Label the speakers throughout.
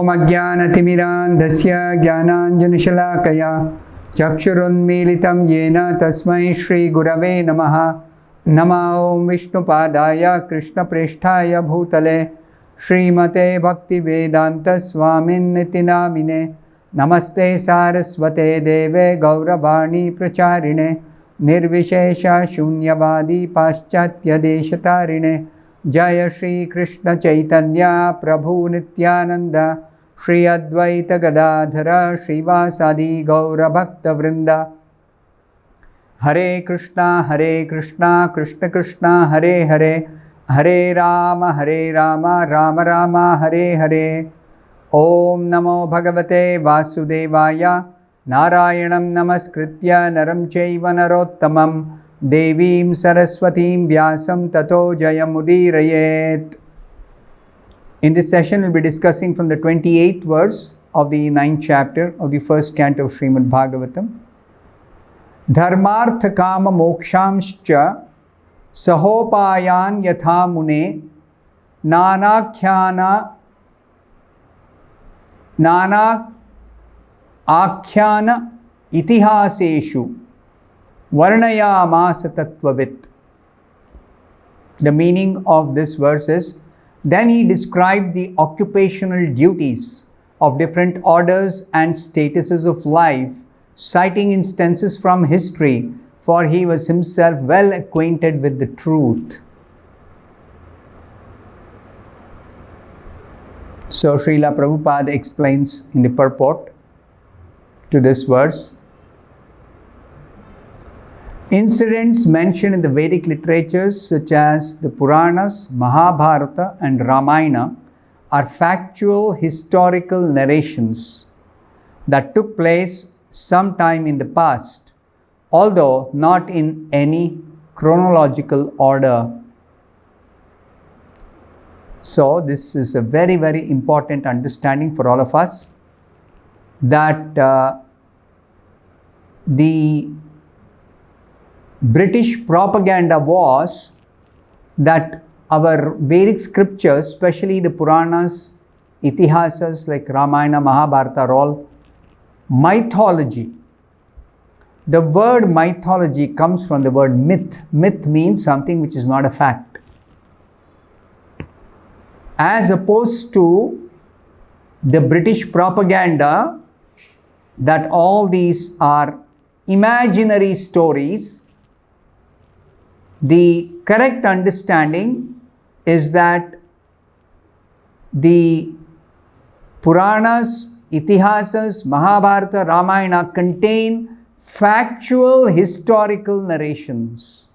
Speaker 1: Om Ajnanatimirandhasya Jnananjanashalakaya Chakshurunmilitam Yena Tasmai Shri Gurave Namaha. Nama Om Vishnupadaya Krishna Presthaya Bhutale Srimate Bhaktivedanta Swamin Niti Namine. Namaste Saraswate Deve Gauravani Pracharine Nirvishesha Shunyavadi Paschatya Deshatarine. Jaya Shri Krishna Chaitanya Prabhu Nityananda Shri Advaita Gadadhara Srivasadi Gaura Bhakta Vrinda. Hare Krishna Krishna Krishna Hare Hare Hare Rama Rama Rama Hare Hare. Om Namo Bhagavate Vasudevaya Narayanam Namaskritya Naram Chaiva Narottamam Devim Saraswatim Vyasam Tato Jayamudirayet. In this session, we'll be discussing from the 28th verse of the 9th chapter of the first canto of Srimad Bhagavatam. Dharmartha kama mokshamscha sahopayan yatha mune nana akhyana itihaseshu varnayamasa tattvavit. The meaning of this verse is, then he described the occupational duties of different orders and statuses of life, citing instances from history, for he was himself well acquainted with the truth. So Srila Prabhupada explains in the purport to this verse, incidents mentioned in the Vedic literatures such as the Puranas, Mahabharata and Ramayana are factual historical narrations that took place sometime in the past, although not in any chronological order. So this is a very, very important understanding for all of us, that the British propaganda was that our Vedic scriptures, especially the Puranas, Itihasas like Ramayana, Mahabharata, are all mythology. The word mythology comes from the word myth. Myth means something which is not a fact. As opposed to the British propaganda that all these are imaginary stories, the correct understanding is that the Puranas, Itihasas, Mahabharata, Ramayana contain factual historical narrations.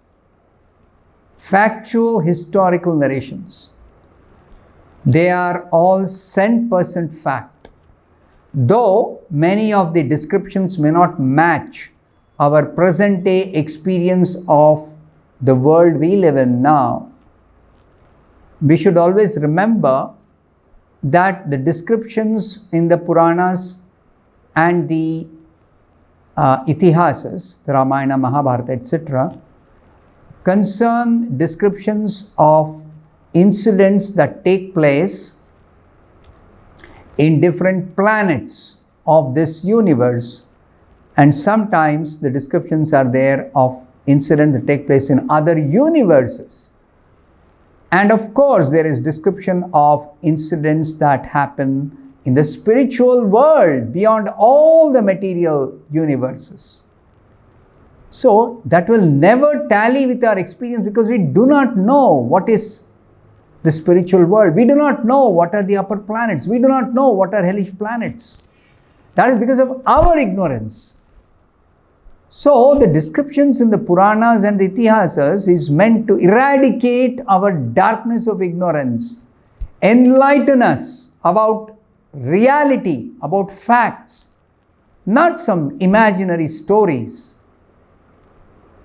Speaker 1: Factual historical narrations. They are all 100% fact. Though many of the descriptions may not match our present day experience of the world we live in now, we should always remember that the descriptions in the Puranas and the Itihasas, the Ramayana, Mahabharata, etc., concern descriptions of incidents that take place in different planets of this universe, and sometimes the descriptions are there of incidents that take place in other universes. And of course, there is description of incidents that happen in the spiritual world beyond all the material universes. So that will never tally with our experience, because we do not know what is the spiritual world. We do not know what are the upper planets. We do not know what are hellish planets. That is because of our ignorance. So the descriptions in the Puranas and the Itihasas is meant to eradicate our darkness of ignorance, enlighten us about reality, about facts, not some imaginary stories.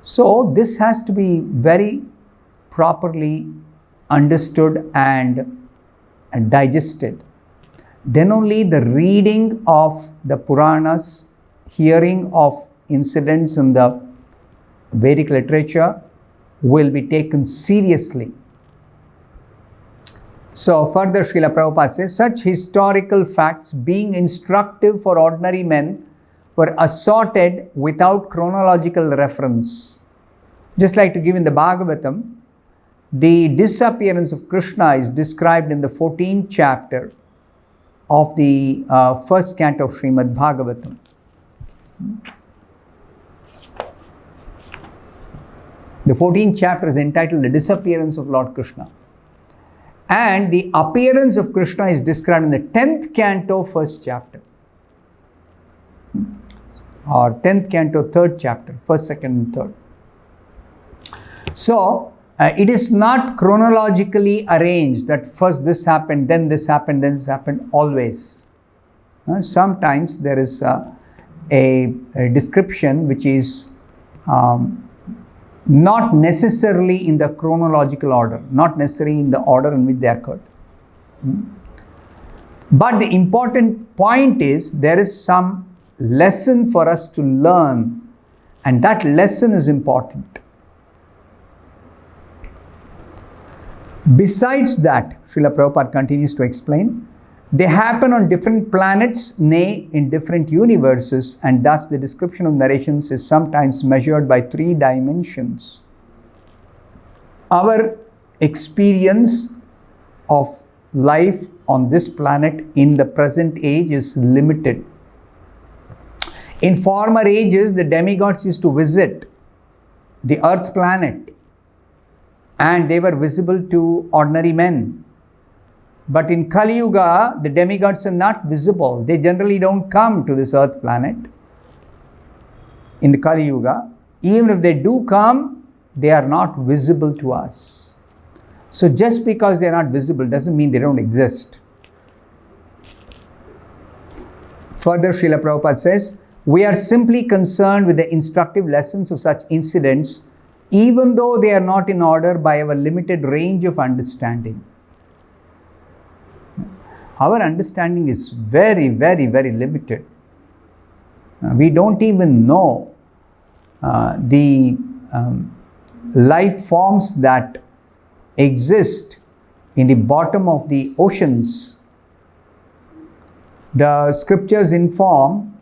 Speaker 1: So this has to be very properly understood and digested. Then only the reading of the Puranas, hearing of incidents in the Vedic literature will be taken seriously. So further Srila Prabhupada says, such historical facts being instructive for ordinary men were assorted without chronological reference. Just like to give in the Bhagavatam, the disappearance of Krishna is described in the 14th chapter of the first canto of Srimad Bhagavatam. The 14th chapter is entitled The Disappearance of Lord Krishna. And the appearance of Krishna is described in the 10th canto, first chapter. Or 10th canto, third chapter, first, second, and third. So, it is not chronologically arranged that first this happened, then this happened, then this happened, always. Sometimes there is a description which is not necessarily in the chronological order, not necessarily in the order in which they occurred. But the important point is there is some lesson for us to learn, and that lesson is important. Besides that, Srila Prabhupada continues to explain, they happen on different planets, nay, in different universes, and thus the description of narrations is sometimes measured by 3 dimensions. Our experience of life on this planet in the present age is limited. In former ages, the demigods used to visit the earth planet, and they were visible to ordinary men. But in Kali Yuga, the demigods are not visible. They generally don't come to this earth planet. In the Kali Yuga, even if they do come, they are not visible to us. So just because they are not visible doesn't mean they don't exist. Further, Srila Prabhupada says, we are simply concerned with the instructive lessons of such incidents, even though they are not in order by our limited range of understanding. Our understanding is very, very, very limited. We don't even know the life forms that exist in the bottom of the oceans. The scriptures inform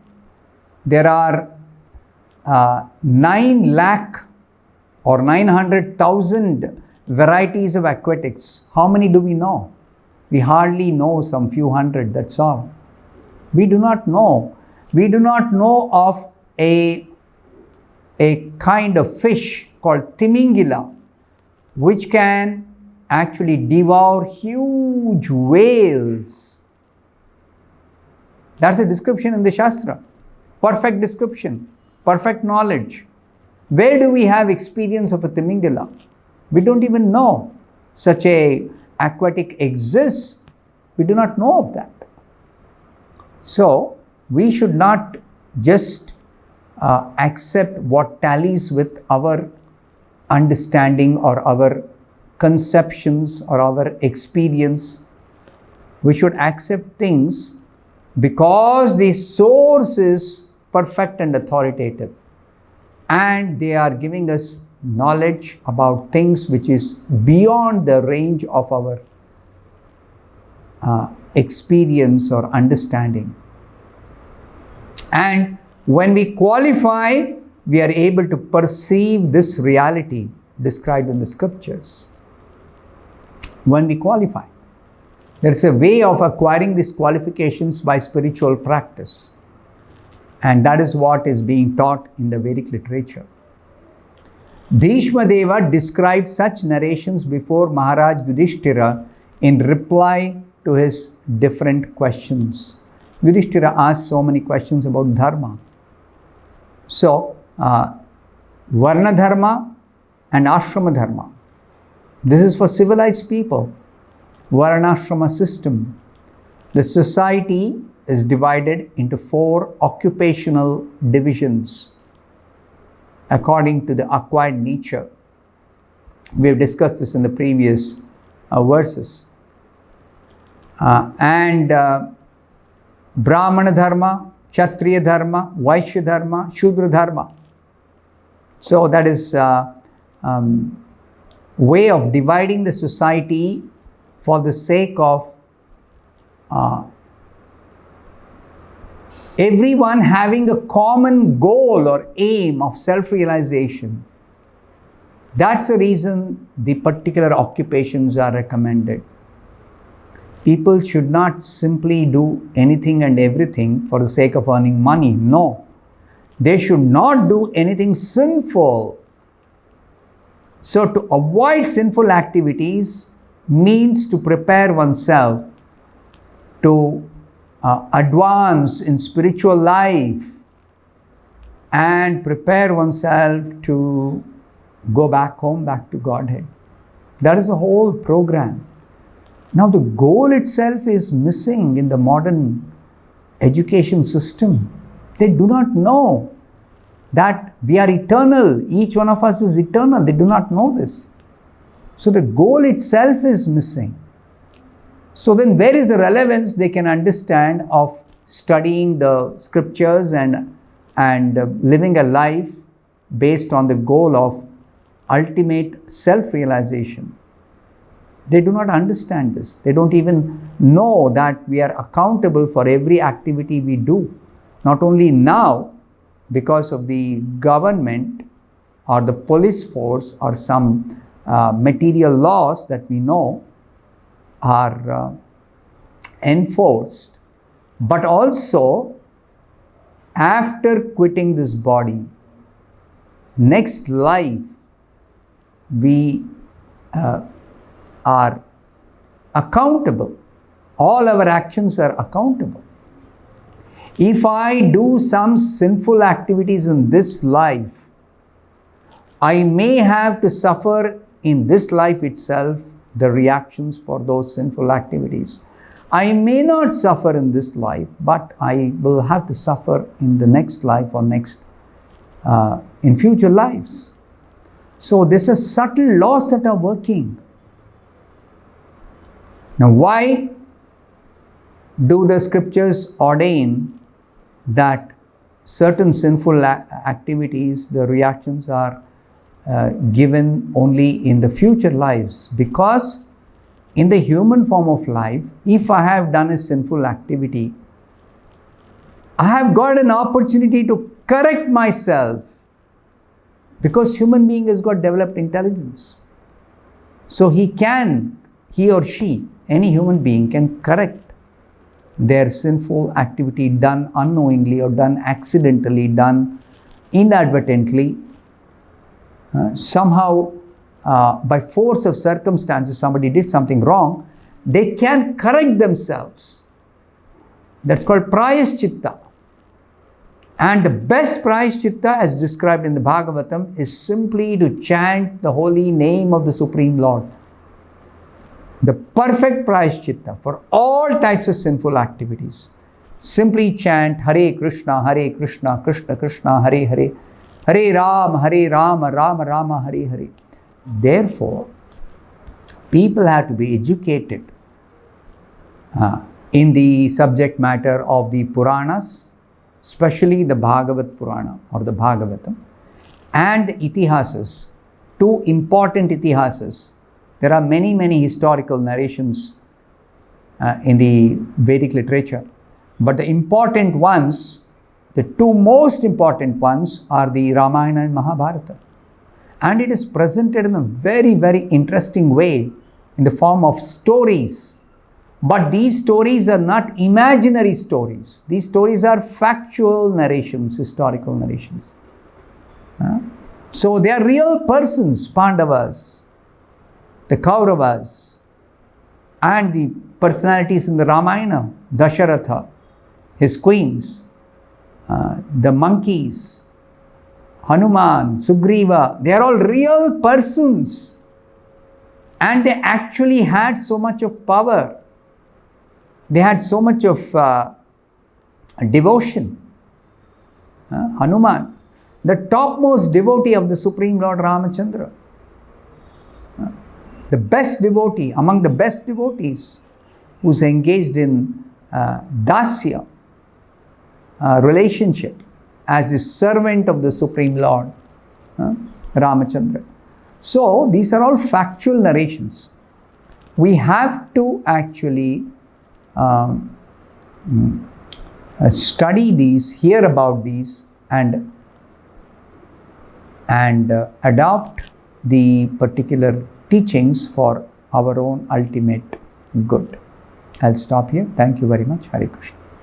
Speaker 1: there are 9 lakh or 900,000 varieties of aquatics. How many do we know? We hardly know some few hundred, that's all. We do not know. We do not know of a kind of fish called Timingila, which can actually devour huge whales. That's a description in the Shastra. Perfect description, perfect knowledge. Where do we have experience of a Timingila? We don't even know such a aquatic exists. We do not know of that. So, we should not just accept what tallies with our understanding or our conceptions or our experience. We should accept things because the source is perfect and authoritative, and they are giving us knowledge about things which is beyond the range of our experience or understanding. And when we qualify, we are able to perceive this reality described in the scriptures. When we qualify, there is a way of acquiring these qualifications by spiritual practice, and that is what is being taught in the Vedic literature. Bhishma Deva described such narrations before Maharaj Yudhishthira in reply to his different questions. Yudhishthira asked so many questions about dharma. So, Varna dharma and Ashrama dharma. This is for civilized people. Varnashrama system. The society is divided into 4 occupational divisions according to the acquired nature. We have discussed this in the previous verses. Brahmana dharma, Kshatriya dharma, Vaishya dharma, Shudra dharma. So that is way of dividing the society for the sake of everyone having a common goal or aim of self-realization. That's the reason the particular occupations are recommended. People should not simply do anything and everything for the sake of earning money. No. They should not do anything sinful. So to avoid sinful activities means to prepare oneself to advance in spiritual life and prepare oneself to go back home, back to Godhead. That is the whole program. Now the goal itself is missing in the modern education system. They do not know that we are eternal. Each one of us is eternal. They do not know this. So the goal itself is missing. So then where is the relevance they can understand of studying the scriptures and living a life based on the goal of ultimate self-realization? They do not understand this. They don't even know that we are accountable for every activity we do. Not only now, because of the government or the police force or some material laws that we know are enforced, but also after quitting this body, next life, we are accountable. All our actions are accountable. If I do some sinful activities in this life, I may have to suffer in this life itself the reactions for those sinful activities. I may not suffer in this life, but I will have to suffer in the next life or in future lives. So this is subtle laws that are working. Now why do the scriptures ordain that certain sinful activities, the reactions are given only in the future lives? Because in the human form of life, if I have done a sinful activity, I have got an opportunity to correct myself, because human being has got developed intelligence. So he or she, any human being can correct their sinful activity done unknowingly or done accidentally, done inadvertently. Somehow, by force of circumstances, somebody did something wrong, they can correct themselves. That's called prayaschitta. And the best prayaschitta, as described in the Bhagavatam, is simply to chant the holy name of the Supreme Lord. The perfect prayaschitta for all types of sinful activities. Simply chant Hare Krishna, Krishna Krishna, Hare Hare, Hare Rama, Rama Rama, Hare Hare. Therefore, people have to be educated in the subject matter of the Puranas, especially the Bhagavat Purana or the Bhagavatam, and the Itihasas, two important Itihasas. There are many, many historical narrations in the Vedic literature, but the important ones, the two most important ones, are the Ramayana and Mahabharata. And it is presented in a very, very interesting way in the form of stories. But these stories are not imaginary stories. These stories are factual narrations, historical narrations. So they are real persons, Pandavas, the Kauravas, and the personalities in the Ramayana, Dasharatha, his queens, the monkeys, Hanuman, Sugriva. They are all real persons. And they actually had so much of power. They had so much of devotion. Hanuman, the topmost devotee of the Supreme Lord Ramachandra. The best devotee, among the best devotees, who's engaged in dasya relationship as the servant of the Supreme Lord Ramachandra. So these are all factual narrations. we have to actually study these, hear about these, and adopt the particular teachings for our own ultimate good. I'll stop here. Thank you very much. Hare Krishna.